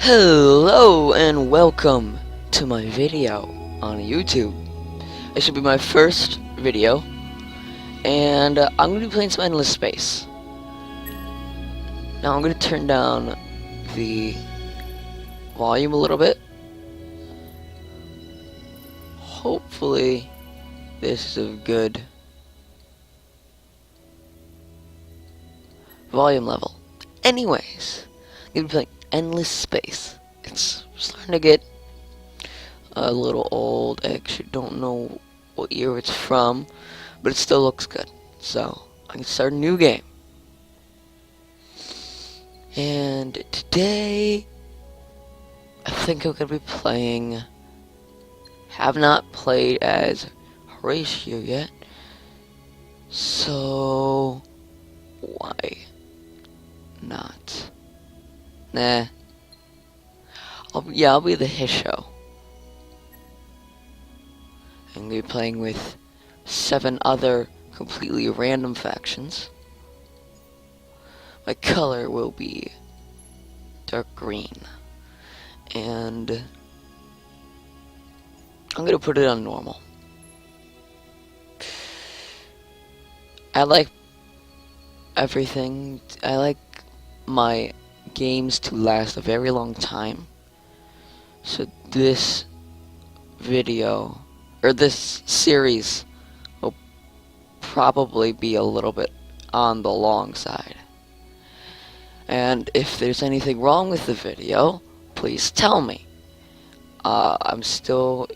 Hello and welcome to my video on YouTube. It should be my first video, and I'm going to be playing some Endless Space. Now I'm going to turn down the volume a little bit. Hopefully this is a good volume level. Anyways, I'm going to be playing Endless Space. It's starting to get a little old. I actually don't know what year it's from, but it still looks good. So I can start a new game. And today I think I'm gonna be playing. Have not played as Hissho yet, so why not? Nah. I'll be the Hissho. I'm gonna be playing with 7 other completely random factions. My color will be dark green, and I'm gonna put it on normal. I like everything. I like my games to last a very long time, so this video or this series will probably be a little bit on the long side. And if there's anything wrong with the video, please tell me. I'm still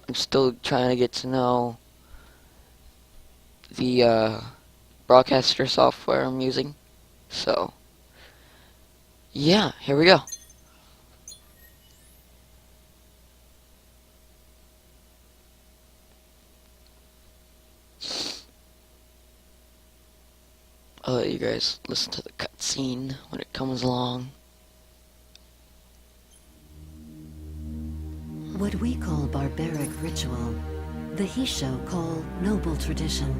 trying to get to know the broadcaster software I'm using. So, yeah, here we go. I'll let you guys listen to the cutscene when it comes along. What we call barbaric ritual, the Hissho call noble tradition.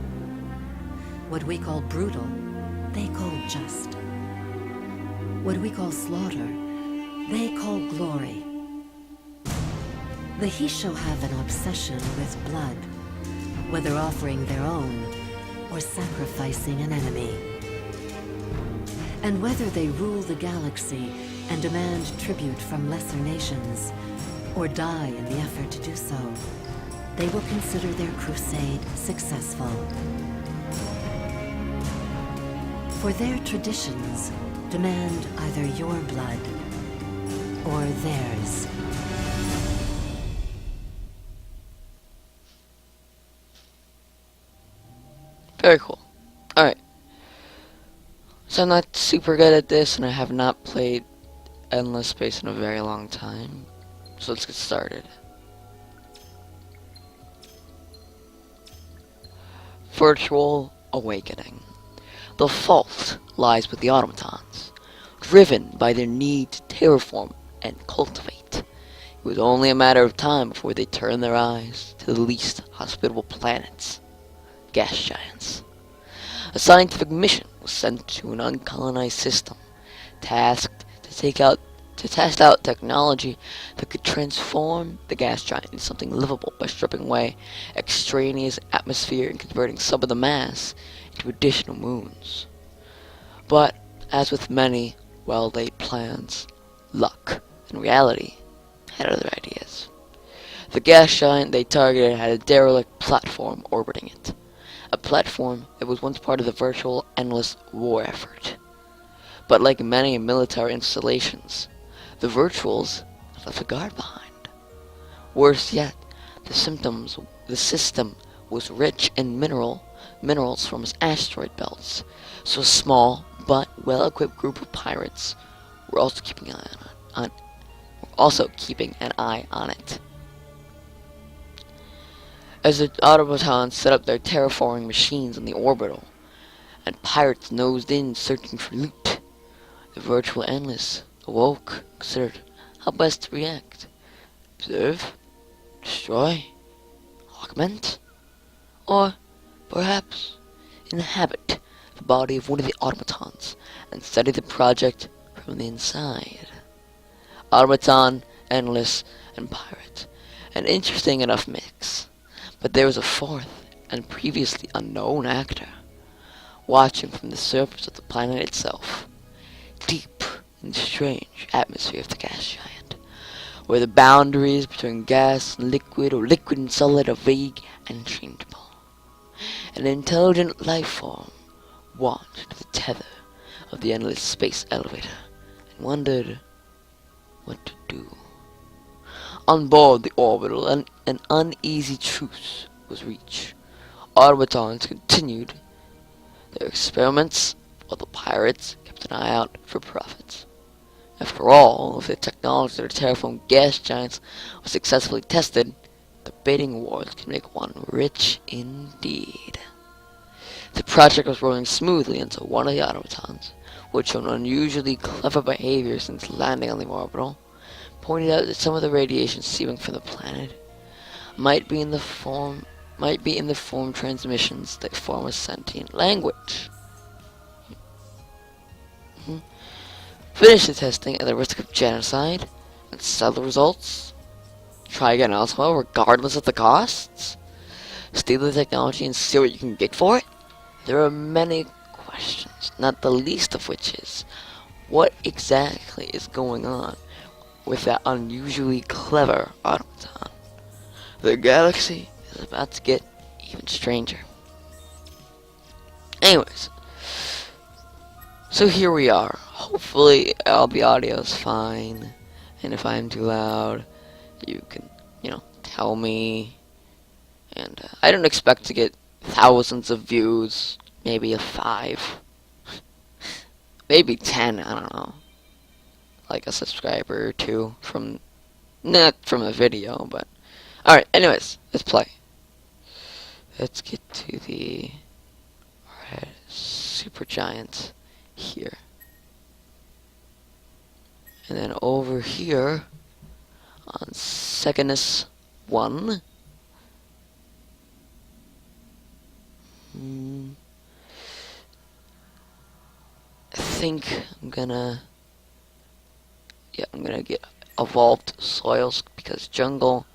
What we call brutal, they call just. What we call slaughter, they call glory. The Hissho have an obsession with blood, whether offering their own or sacrificing an enemy. And whether they rule the galaxy and demand tribute from lesser nations, or die in the effort to do so, they will consider their crusade successful. For their traditions demand either your blood or theirs. Very cool. Alright. So I'm not super good at this, and I have not played Endless Space in a very long time. So let's get started. Virtual Awakening. The fault lies with the automatons, driven by their need to terraform and cultivate. It was only a matter of time before they turned their eyes to the least hospitable planets, gas giants. A scientific mission was sent to an uncolonized system, tasked to test out technology that could transform the gas giant into something livable by stripping away extraneous atmosphere and converting some of the mass into additional moons. But, as with many well-laid plans, luck and reality had other ideas. The gas giant they targeted had a derelict platform orbiting it. A platform that was once part of the virtual endless war effort. But like many military installations, the virtuals left a guard behind. Worse yet, the system was rich in minerals from its asteroid belts, so a small but well-equipped group of pirates were also keeping an eye on it. As the automatons set up their terraforming machines in the orbital, and pirates nosed in searching for loot, the virtual endless awoke, considered how best to react. Observe, destroy, augment, or perhaps inhabit the body of one of the automatons and study the project from from the inside. Automaton, endless, and pirate. An interesting enough mix. But there was a fourth and previously unknown actor, watching from the surface of the planet itself, deep in the strange atmosphere of the gas giant, where the boundaries between gas and liquid or liquid and solid are vague and changeable. An intelligent life form watched the tether of the endless space elevator and wondered what to do. On board the orbital, an uneasy truce was reached. Automatons continued their experiments, while the pirates kept an eye out for profits. After all, if the technology of the terraformed gas giants was successfully tested, the bidding wars could make one rich indeed. The project was rolling smoothly until one of the automatons, who had shown unusually clever behavior since landing on the orbital, pointed out that some of the radiation seeping from the planet might be in the form transmissions that form a sentient language. Finish the testing at the risk of genocide and sell the results. Try again elsewhere, regardless of the costs. Steal the technology and see what you can get for it. There are many questions, not the least of which is, what exactly is going on with that unusually clever automaton? The galaxy is about to get even stranger. Anyways, so here we are. Hopefully all the audio is fine, and if I'm too loud, you can, tell me. And I don't expect to get thousands of views, maybe a 5, maybe 10, I don't know. Like a subscriber or 2 from, not from a video, but alright, anyways, let's play. Let's get to the red supergiant here. And then over here on Secondus 1. I think I'm gonna get evolved soils, because jungle,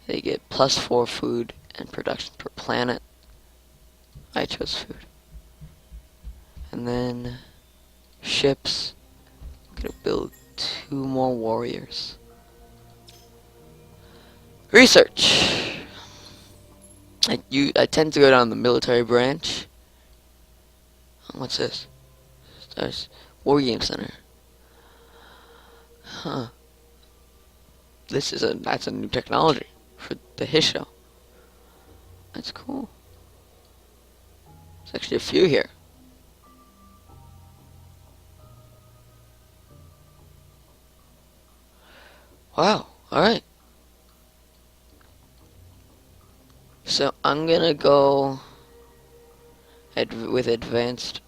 they get +4 food and production per planet. I chose food. And then ships, I'm gonna build 2 more warriors. Research. I tend to go down the military branch. What's this? There's War Game Center. Huh. That's a new technology for the Hissho. That's cool. There's actually a few here. Wow, alright. So I'm gonna go with advanced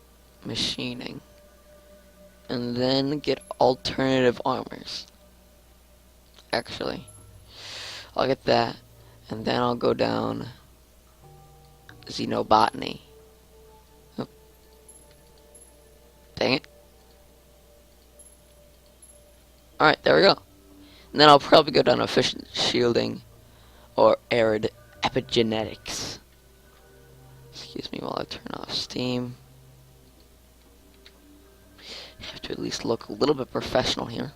machining, and then get alternative armors. Actually, I'll get that, and then I'll go down xenobotany. Oh. Dang it. Alright, there we go. And then I'll probably go down efficient shielding or arid epigenetics. Excuse me while I turn off Steam. Have to at least look a little bit professional here.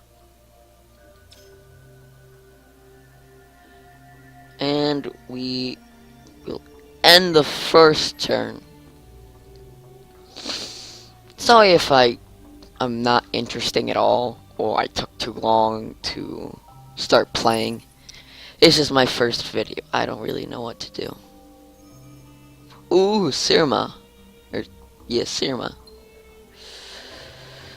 And we will end the first turn. Sorry if I'm not interesting at all, or I took too long to start playing. It's just my first video. I don't really know what to do. Ooh, Sirma. Sirma.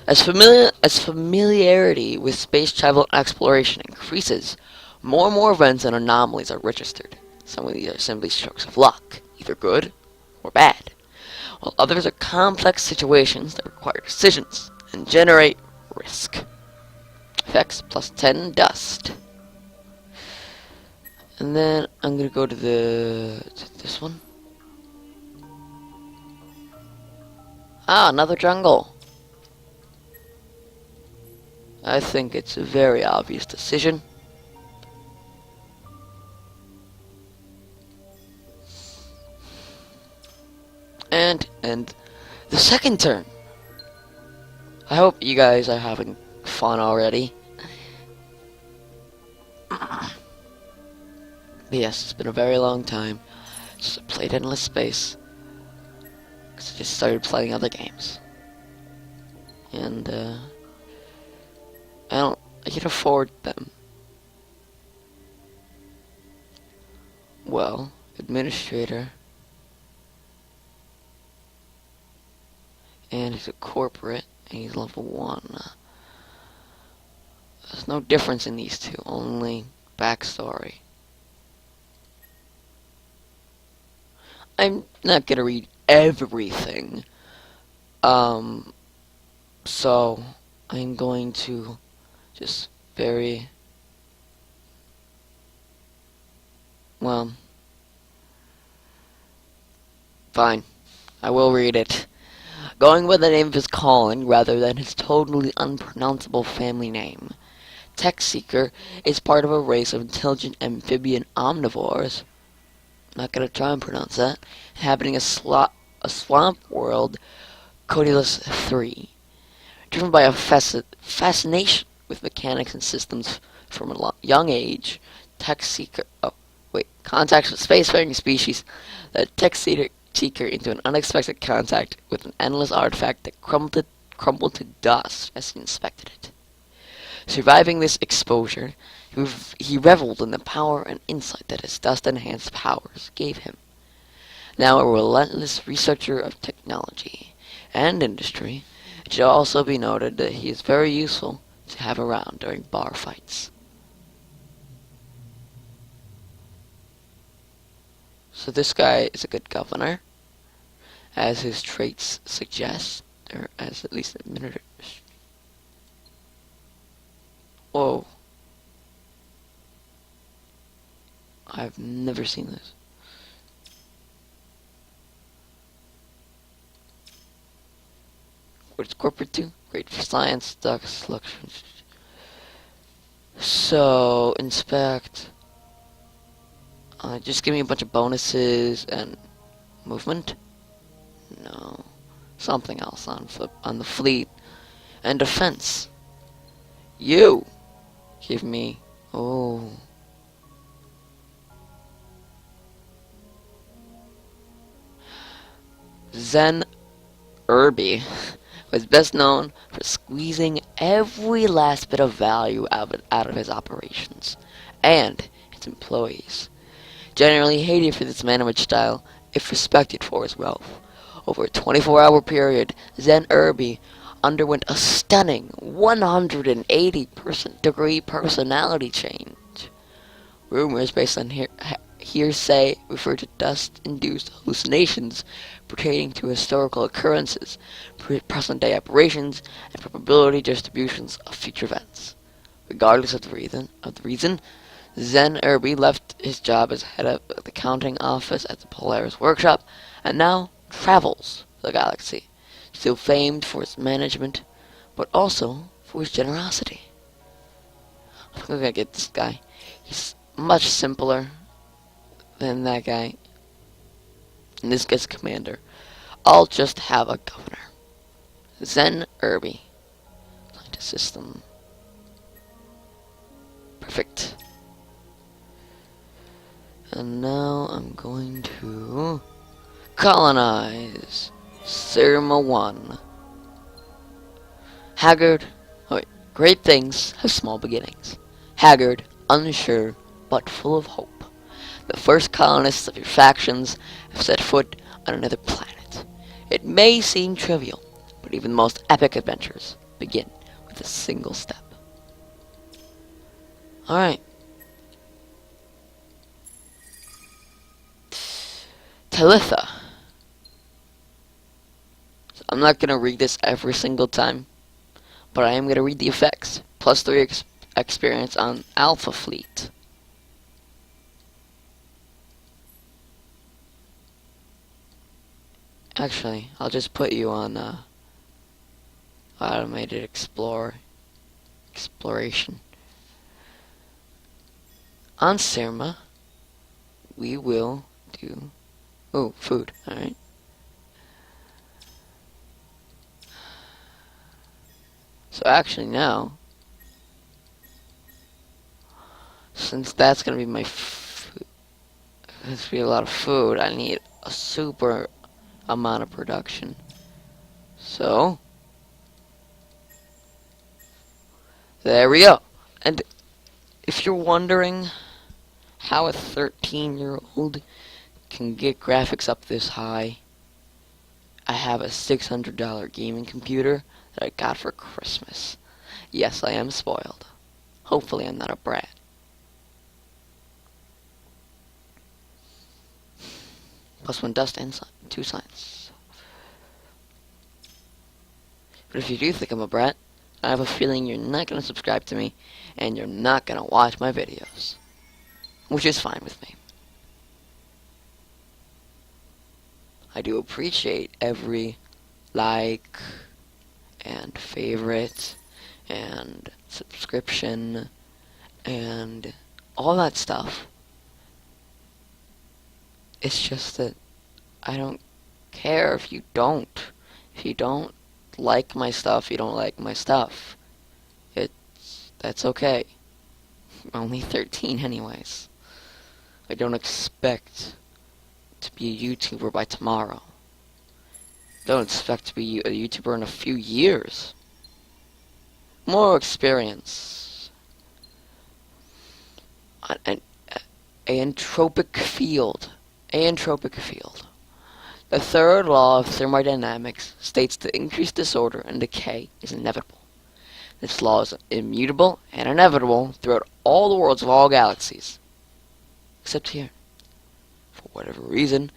As familiarity with space travel and exploration increases, more and more events and anomalies are registered. Some of these are simply strokes of luck, either good or bad, while others are complex situations that require decisions and generate risk. Effects +10 dust. And then I'm gonna go to this one. Ah, another jungle. I think it's a very obvious decision. And the second turn. I hope you guys are having fun already. But yes, it's been a very long time since I played Endless Space. Because I just started playing other games. And, I can afford them. Well, administrator. And he's a corporate, and he's level 1. There's no difference in these two, only backstory. I'm not gonna read everything. So I'm going to just well, fine. I will read it. Going by the name of his calling rather than his totally unpronounceable family name. Tech Seeker is part of a race of intelligent amphibian omnivores. I'm not gonna try and pronounce that. Inhabiting a swamp world, Codulus 3. Driven by a fascination with mechanics and systems from a young age, Tech Seeker contacts with spacefaring species. The Tech Seeker into an unexpected contact with an endless artifact that crumbled to dust as he inspected it. Surviving this exposure, he reveled in the power and insight that his dust-enhanced powers gave him. Now a relentless researcher of technology and industry, it should also be noted that he is very useful to have around during bar fights. So this guy is a good governor, as his traits suggest, or as at least administrator. Whoa. I've never seen this. What does corporate do? Great for science, duck selection. So, inspect. Just give me a bunch of bonuses and movement? No. Something else on the fleet. And defense. You! Give me... Oh... Zen Irby was best known for squeezing every last bit of value out of his operations and its employees. Generally hated for this management style, if respected for his wealth. Over a 24-hour period, Zen Irby underwent a stunning 180-degree personality change. Rumors based on hearsay refer to dust-induced hallucinations pertaining to historical occurrences, present-day operations, and probability distributions of future events. Regardless of the reason, Zen Irby left his job as head of the accounting office at the Polaris workshop, and now travels the galaxy, still famed for his management, but also for his generosity. I'm gonna get this guy. He's much simpler than that guy. And this guy's commander. I'll just have a governor. Zen Irby. Scientist system. Perfect. And now I'm going to colonize Sirma 1. Haggard. Great things have small beginnings. Haggard, unsure, but full of hope. The first colonists of your factions have set foot on another planet. It may seem trivial, but even the most epic adventures begin with a single step. Alright. Talitha. So I'm not going to read this every single time, but I am going to read the effects. Plus 3 experience on Alpha Fleet. Actually, I'll just put you on Automated Explorer. exploration. On Serma, we will do... Oh, food, alright. So actually now, since that's gonna be my food, that's gonna be a lot of food, I need a super amount of production. So, there we go. And if you're wondering how a 13-year-old can get graphics up this high, I have a $600 gaming computer that I got for Christmas. Yes, I am spoiled. Hopefully I'm not a brat. +1 dust and 2 science. But if you do think I'm a brat, I have a feeling you're not going to subscribe to me, and you're not going to watch my videos. Which is fine with me. I do appreciate every like, and favorite, and subscription, and all that stuff. It's just that I don't care if you don't. If you don't like my stuff, you don't like my stuff. That's okay. I'm only 13 anyways. I don't expect to be a YouTuber by tomorrow. Don't expect to be a YouTuber in a few years. More experience. An entropic field. Entropic field. The third law of thermodynamics states that increased disorder and decay is inevitable. This law is immutable and inevitable throughout all the worlds of all galaxies. Except here. For whatever reason,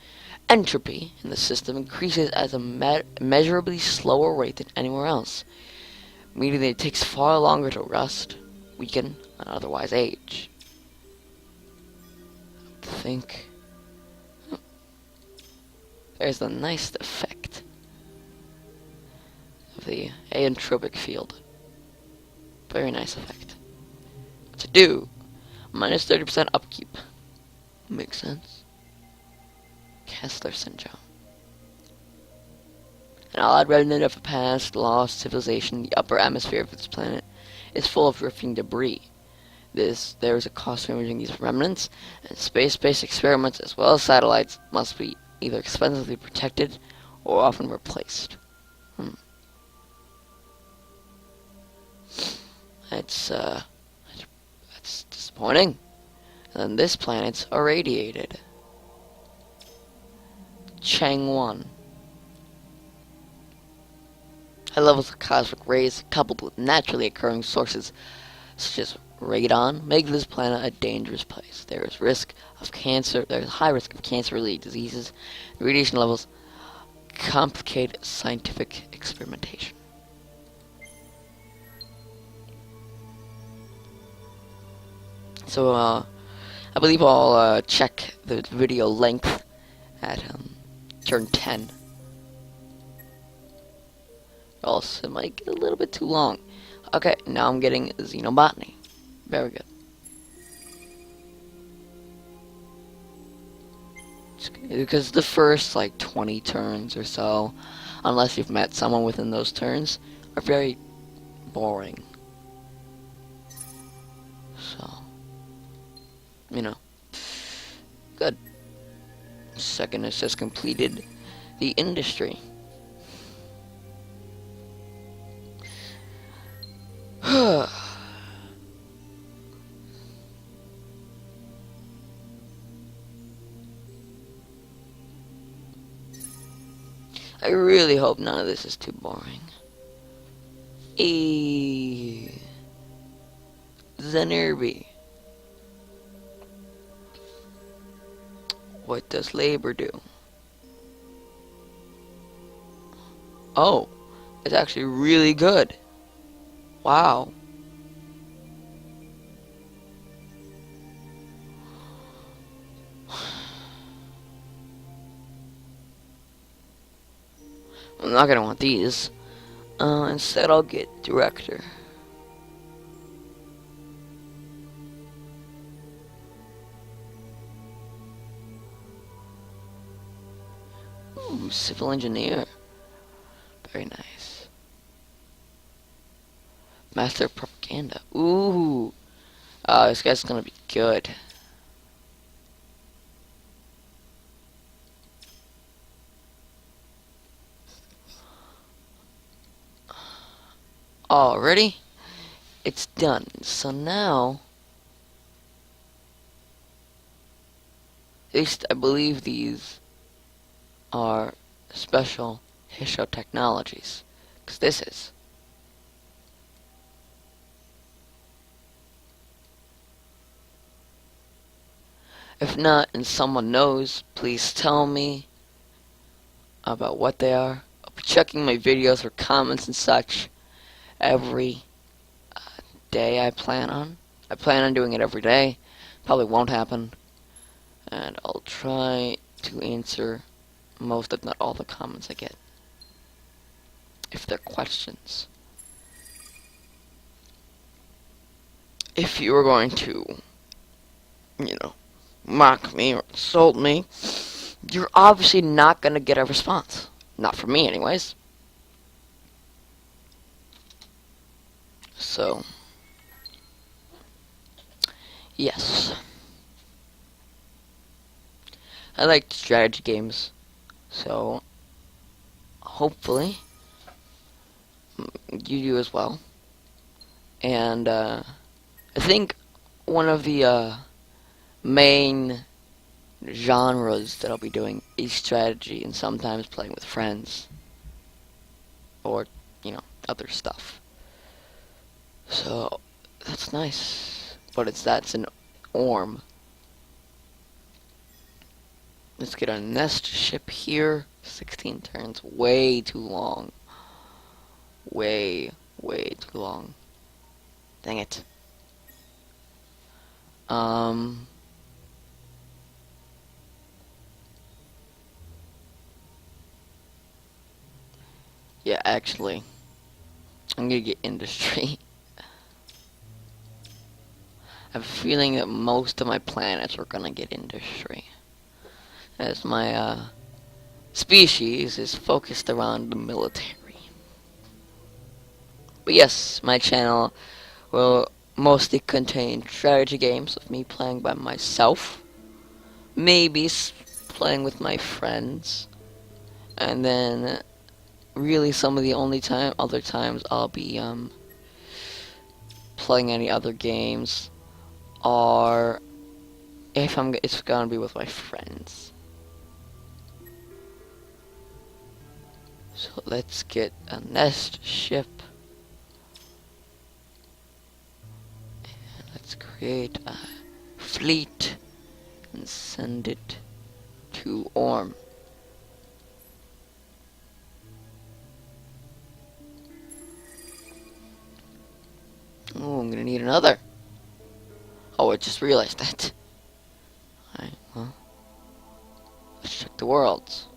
entropy in the system increases at a measurably slower rate than anywhere else, meaning that it takes far longer to rust, weaken, and otherwise age. Think. There's a nice effect of the aentropic field. Very nice effect. What to do? Minus 30% upkeep. Makes sense. Kessler syndrome. An odd remnant of a past lost civilization, the upper atmosphere of this planet is full of drifting debris. There is a cost for imaging these remnants, and space-based experiments as well as satellites must be either expensively protected or often replaced. That's disappointing. And this planet's irradiated. Chang 1. High levels of cosmic rays coupled with naturally occurring sources such as radon make this planet a dangerous place. There is high risk of cancer-related diseases. The radiation levels complicate scientific experimentation. So, I believe I'll check the video length at turn 10. Or else it might get a little bit too long. Okay, now I'm getting xenobotany. Very good. Because the first, 20 turns or so, unless you've met someone within those turns, are very boring. So, good. Second has just completed the industry. I really hope none of this is too boring. Zenerbi. What does labor do? Oh, it's actually really good. Wow. I'm not gonna want these. Instead I'll get director. Ooh, civil engineer. Very nice. Master of propaganda. Ooh. This guy's gonna be good. Already? It's done. So now, at least I believe these are special Hissho technologies. Because this is. If not, and someone knows, please tell me about what they are. I'll be checking my videos for comments and such every day I plan on. I plan on doing it every day. Probably won't happen. And I'll try to answer most, if not all, the comments I get. If they're questions. If you are going to, mock me or insult me, you're obviously not going to get a response. Not from me, anyways. So, yes. I like strategy games. So, hopefully, you do as well. And, I think one of the, main genres that I'll be doing is strategy and sometimes playing with friends. Or, other stuff. So, that's nice. But that's an orm. Let's get a nest ship here. 16 turns. Way too long. Way too long. Dang it. Yeah, actually, I'm gonna get industry. I have a feeling that most of my planets are gonna get industry, as my species is focused around the military. But yes, my channel will mostly contain strategy games of me playing by myself, maybe playing with my friends, and then really some of the only other times I'll be playing any other games are if it's gonna be with my friends. So let's get a nest ship. And let's create a fleet and send it to Orm. Oh, I'm gonna need another. Oh, I just realized that. Alright, well, let's check the worlds.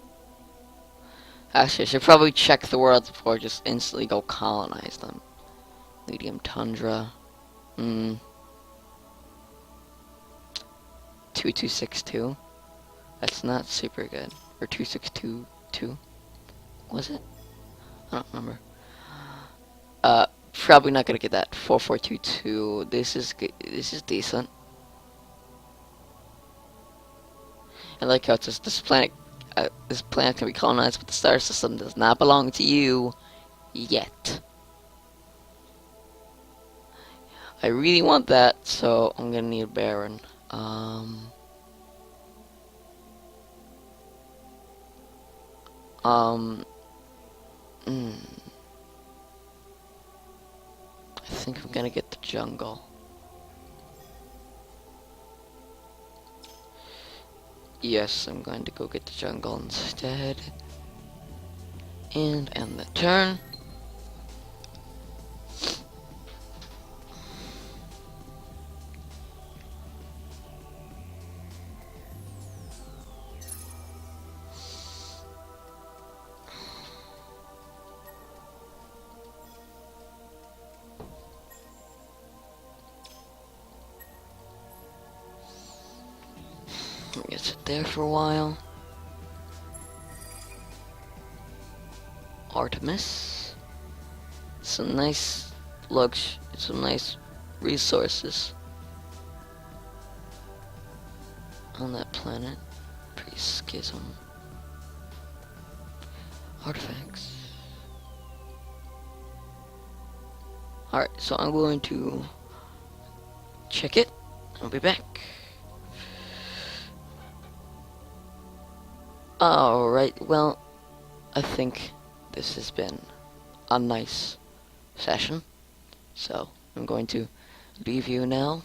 Actually, I should probably check the worlds before I just instantly go colonize them. Medium tundra. 2262. That's not super good. Or 2622. Was it? I don't remember. Probably not gonna get that. 4422. This is decent. I like how it says this planet can be colonized, but the star system does not belong to you yet. I really want that, so I'm gonna need a Baron. I think I'm gonna get the jungle. Yes, I'm going to go get the jungle instead. And end the turn. I'm gonna sit there for a while. Artemis. Some nice some nice resources on that planet. Pre-schism. Artifacts. Alright, so I'm going to check it. I'll be back. Alright, well, I think this has been a nice session. So, I'm going to leave you now.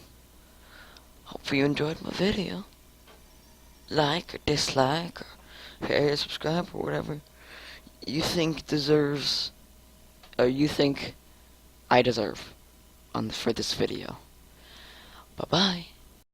Hope you enjoyed my video. Like or dislike or share, subscribe or whatever you think deserves, or you think I deserve for this video. Bye bye.